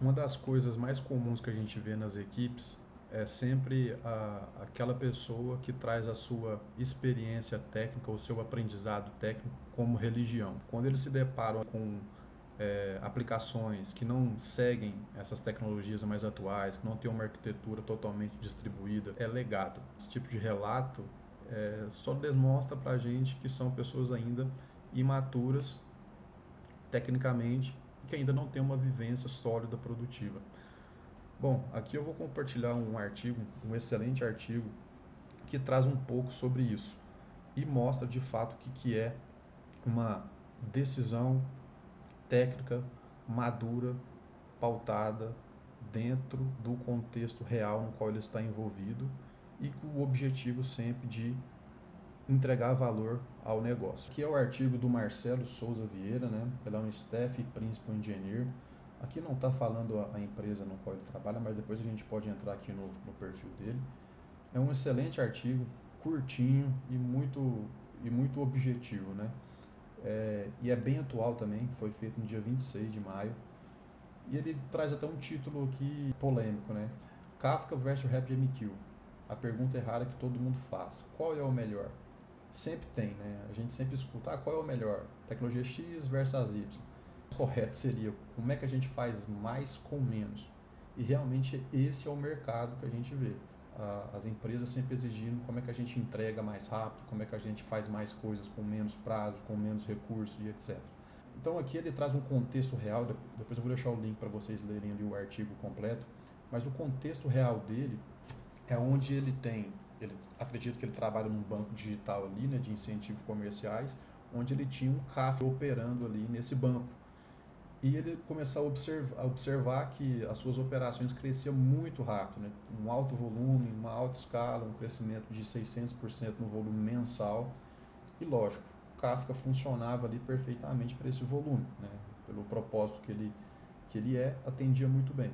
Uma das coisas mais comuns que a gente vê nas equipes é sempre aquela pessoa que traz a sua experiência técnica, o seu aprendizado técnico como religião. Quando eles se deparam com aplicações que não seguem essas tecnologias mais atuais, que não têm uma arquitetura totalmente distribuída, é legado. Esse tipo de relato só demonstra para a gente que são pessoas ainda imaturas tecnicamente e que ainda não têm uma vivência sólida produtiva. Bom, aqui eu vou compartilhar um artigo, um excelente artigo, que traz um pouco sobre isso e mostra de fato o que é uma decisão técnica madura, pautada dentro do contexto real no qual ele está envolvido e com o objetivo sempre de entregar valor ao negócio. Aqui é o artigo do Marcelo Souza Vieira, né? Ele é um Staff Principal Engineer. Aqui não está falando a empresa no qual ele trabalha, mas depois a gente pode entrar aqui no perfil dele. É um excelente artigo, curtinho e muito objetivo, né? E é bem atual também, foi feito no dia 26 de maio. E ele traz até um título aqui polêmico, né? Kafka versus RabbitMQ. A pergunta errada que todo mundo faz. Qual é o melhor? Sempre tem, né? A gente sempre escuta, qual é o melhor? Tecnologia X versus Y. O correto seria, como é que a gente faz mais com menos? E realmente esse é o mercado que a gente vê. As empresas sempre exigindo como é que a gente entrega mais rápido, como é que a gente faz mais coisas com menos prazo, com menos recursos e etc. Então aqui ele traz um contexto real, depois eu vou deixar o link para vocês lerem ali o artigo completo, mas o contexto real dele é onde ele acredito que ele trabalha num banco digital ali, né, de incentivos comerciais, onde ele tinha um Kafka operando ali nesse banco. E ele começou a observar que as suas operações cresciam muito rápido, né? Um alto volume, uma alta escala, um crescimento de 600% no volume mensal. E lógico, o Kafka funcionava ali perfeitamente para esse volume, né? Pelo propósito que ele atendia muito bem.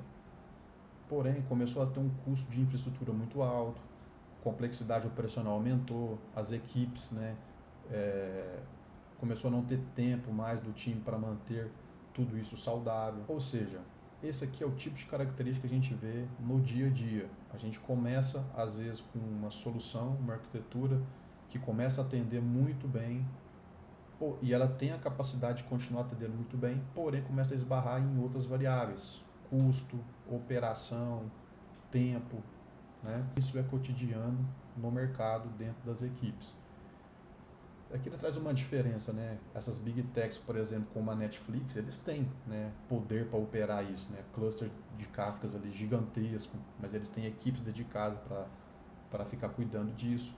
Porém, começou a ter um custo de infraestrutura muito alto, complexidade operacional aumentou, as equipes, né, começou a não ter tempo mais do time para manter tudo isso saudável. Ou seja, esse aqui é o tipo de característica que a gente vê no dia a dia. A gente começa, às vezes, com uma solução, uma arquitetura que começa a atender muito bem, e ela tem a capacidade de continuar atendendo muito bem, porém começa a esbarrar em outras variáveis, custo, operação, tempo, né? Isso é cotidiano no mercado, dentro das equipes. Aqui ele traz uma diferença, né? Essas big techs, por exemplo, como a Netflix, eles têm, né, poder para operar isso, né? Cluster de Kafkas ali gigantesco, mas eles têm equipes dedicadas para ficar cuidando disso.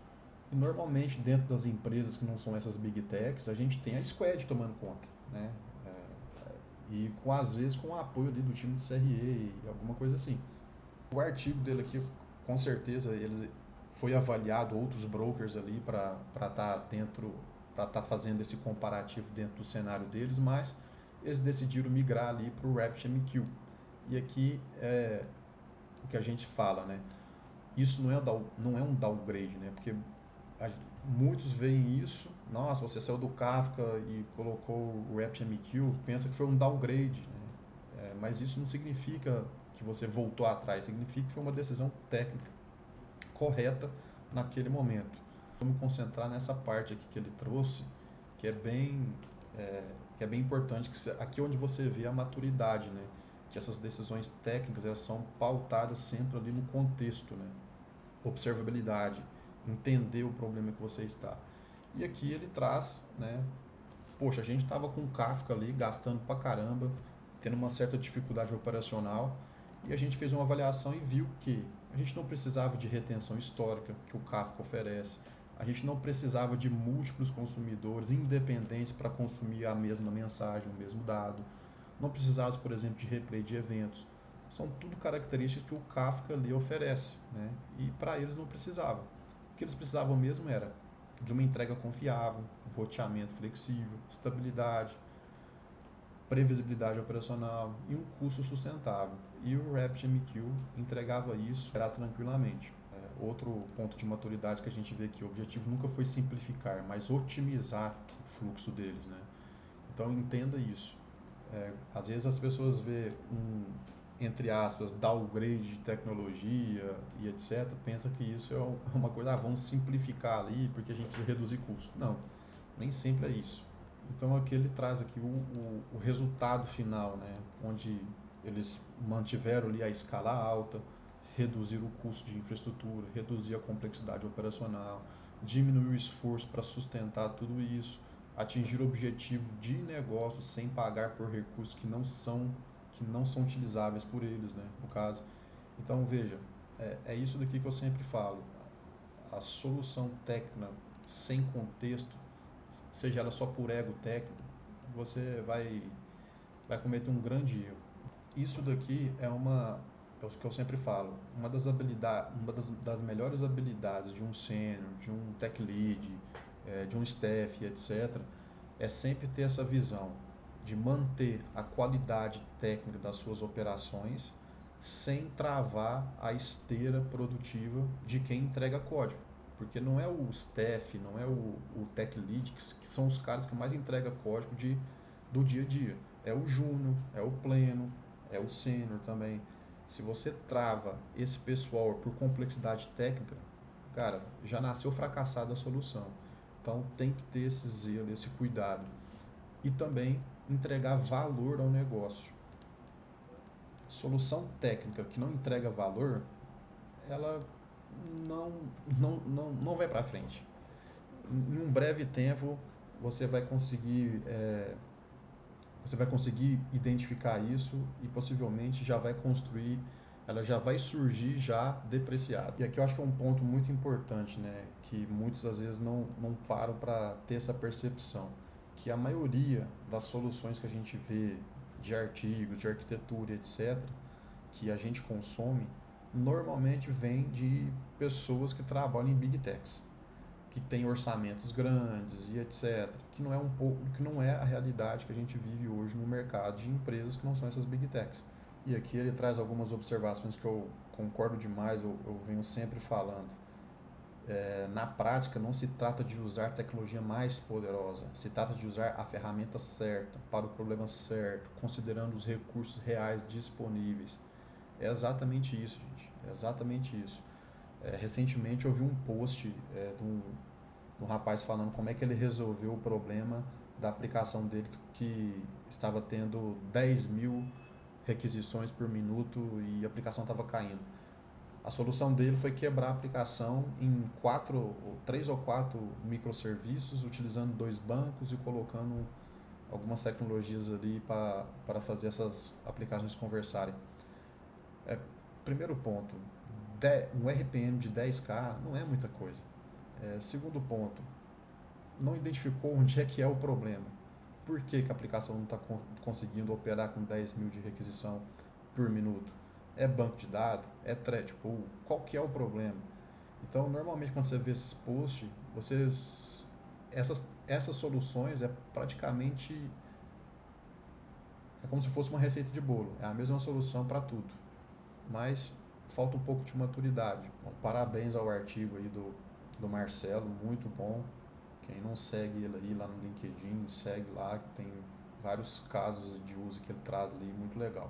E normalmente dentro das empresas que não são essas big techs, a gente tem a squad tomando conta, né? E às vezes com o apoio ali do time de CRE e alguma coisa assim. O artigo dele aqui, com certeza, ele foi avaliado outros brokers ali para estar dentro, para estar fazendo esse comparativo dentro do cenário deles, mas eles decidiram migrar ali para o RabbitMQ. E aqui é o que a gente fala, né? Isso não é um downgrade, né? Porque muitos veem isso, nossa, você saiu do Kafka e colocou o RabbitMQ, pensa que foi um downgrade, né? Mas isso não significa que você voltou atrás, significa que foi uma decisão técnica correta naquele momento. Vamos concentrar nessa parte aqui que ele trouxe, que é bem, que é bem importante, aqui é onde você vê a maturidade, né? Que essas decisões técnicas elas são pautadas sempre ali no contexto, né? Observabilidade, entender o problema que você está. E aqui ele traz, né? Poxa, a gente estava com o Kafka ali gastando pra caramba, tendo uma certa dificuldade operacional, e a gente fez uma avaliação e viu que a gente não precisava de retenção histórica que o Kafka oferece, a gente não precisava de múltiplos consumidores independentes para consumir a mesma mensagem, o mesmo dado, não precisava, por exemplo, de replay de eventos. São tudo características que o Kafka ali oferece, né? E para eles não precisava. O que eles precisavam mesmo era de uma entrega confiável, um roteamento flexível, estabilidade, previsibilidade operacional e um custo sustentável. E o RabbitMQ entregava isso tranquilamente. Outro ponto de maturidade que a gente vê aqui, o objetivo nunca foi simplificar, mas otimizar o fluxo deles, né? Então entenda isso. Às vezes as pessoas vê entre aspas, downgrade de tecnologia e etc., pensa que isso é uma coisa, vamos simplificar ali porque a gente precisa reduzir custo. Não, nem sempre é isso. Então aqui ele traz aqui o resultado final, né? Onde eles mantiveram ali a escala alta, reduziram o custo de infraestrutura, reduzir a complexidade operacional, diminuir o esforço para sustentar tudo isso, atingir o objetivo de negócio sem pagar por recursos que não são utilizáveis por eles, né, no caso. Então, veja, é isso daqui que eu sempre falo. A solução técnica sem contexto, seja ela só por ego técnico, você vai cometer um grande erro. Isso daqui é o que eu sempre falo, das melhores habilidades de um sênior, de um tech lead, de um staff, etc., é sempre ter essa visão de manter a qualidade técnica das suas operações sem travar a esteira produtiva de quem entrega código. Porque não é o staff, não é o tech lead que são os caras que mais entregam código do dia a dia. É o júnior, é o pleno, é o sênior também. Se você trava esse pessoal por complexidade técnica, cara, já nasceu fracassada a solução. Então tem que ter esse zelo, esse cuidado. E também entregar valor ao negócio. Solução técnica que não entrega valor, ela não vai para frente. Em um breve tempo, você vai conseguir identificar isso e possivelmente já vai construir, ela já vai surgir já depreciada. E aqui eu acho que é um ponto muito importante, né, que muitos às vezes não param para ter essa percepção, que a maioria das soluções que a gente vê de artigos, de arquitetura, etc., que a gente consome, normalmente vem de pessoas que trabalham em Big Techs, que tem orçamentos grandes e etc, que não é a realidade que a gente vive hoje no mercado de empresas que não são essas Big Techs. E aqui ele traz algumas observações que eu concordo demais, eu venho sempre falando. Na prática, não se trata de usar tecnologia mais poderosa, se trata de usar a ferramenta certa, para o problema certo, considerando os recursos reais disponíveis. É exatamente isso, gente, é exatamente isso. Recentemente eu vi um post de um rapaz falando como é que ele resolveu o problema da aplicação dele que estava tendo 10 mil requisições por minuto e a aplicação estava caindo. A solução dele foi quebrar a aplicação em 3 ou 4 microserviços, utilizando 2 bancos e colocando algumas tecnologias ali para fazer essas aplicações conversarem. Primeiro ponto, um RPM de 10K não é muita coisa. Segundo ponto, não identificou onde é que é o problema. Por que a aplicação não está conseguindo operar com 10 mil de requisição por minuto? É banco de dados? É thread pool? Qual que é o problema? Então, normalmente, quando você vê esses posts, essas soluções praticamente como se fosse uma receita de bolo. É a mesma solução para tudo. Mas falta um pouco de maturidade. Bom, parabéns ao artigo aí do Marcelo, muito bom. Quem não segue ele aí lá no LinkedIn, segue lá, que tem vários casos de uso que ele traz ali, muito legal.